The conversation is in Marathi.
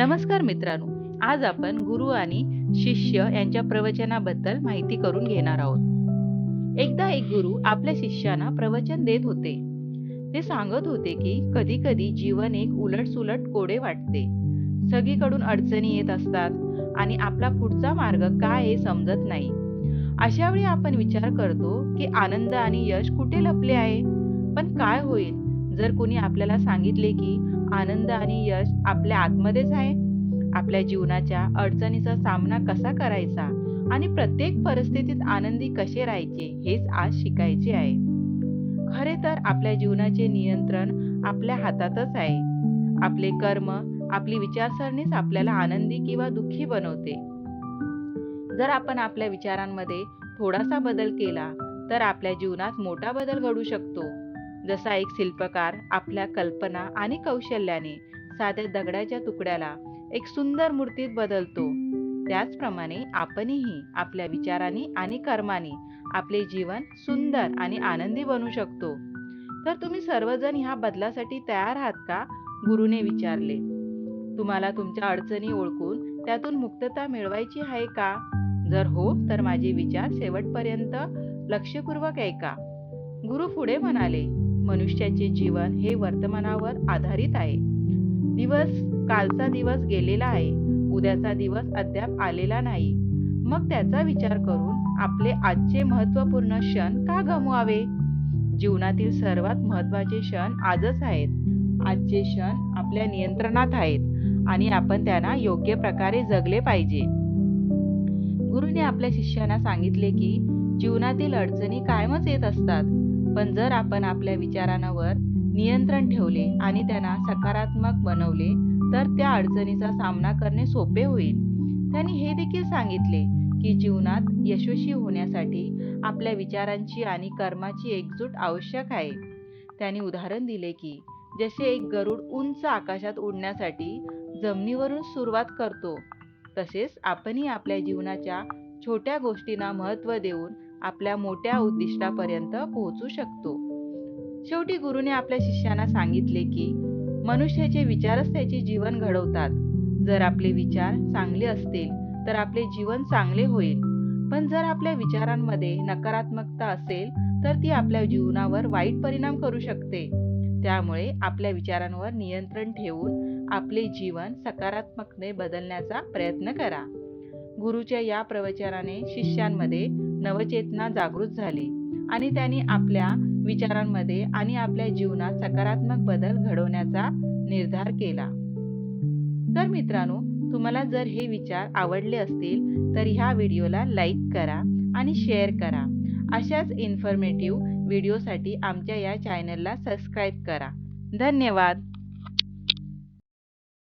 नमस्कार मित्रांनो, आज आपण गुरु आणि शिष्य यांच्या प्रवचनाबद्दल माहिती करून घेणार आहोत। एकदा एक गुरु आपल्या शिष्यांना प्रवचन देत होते। ते सांगत होते की कधी-कधी जीवन एक उलट-सुलट कोडे वाटते। सगळीकडून अडचणी येत असतात आणि आपला पुढचा मार्ग काय हे समजत नाही। अशा वेळी आपण विचार करतो की आनंद आणि यश कुठे लपले आहे? पण काय होईल जर कोणी आपल्याला सांगितले की आनंद आणि यश आपल्या आतमध्येच आहे? आपल्या जीवनाच्या अडचणीचा सामना कसा करायचा आणि प्रत्येक परिस्थितीत आनंदी कसे राहायचे हेच आज शिकायचे आहे। खरे तर आपल्या जीवनाचे नियंत्रण आपल्या हातातच आहे। आपले कर्म, आपली विचारसरणीच आपल्याला आनंदी किंवा दुःखी बनवते। जर आपण आपल्या विचारांमध्ये थोडासा बदल केला तर आपल्या जीवनात मोठा बदल घडू शकतो। जसा एक शिल्पकार आपल्या कल्पना आणि कौशल्याने साध्या दगडाच्या तुकड्याला एक सुंदर मूर्तीत बदलतो, त्याचप्रमाणे आपणही आपल्या विचारांनी आणि कर्मांनी आपले जीवन सुंदर आणि आनंदी बनवू शकतो। तर तुम्ही सर्वजण ह्या बदलासाठी तयार आहात का? गुरुने विचारले। तुम्हाला तुमच्या अडचणी ओळखून त्यातून मुक्तता मिळवायची आहे का? जर हो, तर माझे विचार शेवटपर्यंत लक्षपूर्वक ऐका। गुरु पुढे म्हणाले, मनुष्याचे जीवन हे वर्तमानावर आधारित आहे। कालचा दिवस गेलेला आहे, उद्याचा दिवस अद्याप आलेला नाही। मग त्याचा विचार करून आपले आजचे महत्त्वपूर्ण क्षण का गमवावे? जीवनातील सर्वात महत्त्वाचे क्षण आजच आहेत। आजचे क्षण आपल्या नियंत्रणात आहेत आणि आपण त्यांना योग्य प्रकारे जगले पाहिजे। गुरुने आपल्या शिष्यांना सांगितले की जीवनातील अडचणी कायमच येत असतात, पण जर आपण आपल्या विचारांवर नियंत्रण ठेवले आणि त्यांना सकारात्मक बनवले तर त्या अडचणीचा सामना करणे सोपे होईल। त्यांनी हे देखील सांगितले की जीवनात यशस्वी होण्यासाठी आपल्या विचारांची आणि कर्माची एकजूट आवश्यक आहे। त्यांनी उदाहरण दिले की जसे एक गरुड उंच आकाशात उडण्यासाठी जमिनीवरून सुरुवात करतो, तसेच आपणही आपल्या जीवनाच्या छोट्या गोष्टींना महत्त्व देऊन आपल्या मोठ्या उद्दिष्टापर्यंत पोहोचू शकतो। शेवटी गुरुने आपल्या शिष्यांना सांगितले की मनुष्याचे विचारच त्याचे जीवन घडवतात। जर आपले विचार चांगले असतील तर आपले जीवन चांगले होईल, पण जर आपल्या विचारांमध्ये नकारात्मकता असेल तर ती आपल्या जीवनावर वाईट परिणाम करू शकते। त्यामुळे आपल्या विचारांवर नियंत्रण ठेवून आपले जीवन सकारात्मकतेने बदलण्याचा प्रयत्न करा। गुरुच्या या प्रवचनाने शिष्यांमध्ये नवचेतना जागृत झाली आणि त्यांनी आपल्या विचारांमध्ये आणि आपल्या जीवनात सकारात्मक बदल घडवण्याचा निर्धार केला। तर मित्रांनो, तुम्हाला जर हे विचार आवडले असतील तर ह्या व्हिडिओला लाईक करा आणि शेअर करा। अशाच इन्फॉर्मेटिव्ह व्हिडिओसाठी आमच्या या चॅनलला सबस्क्राईब करा। धन्यवाद।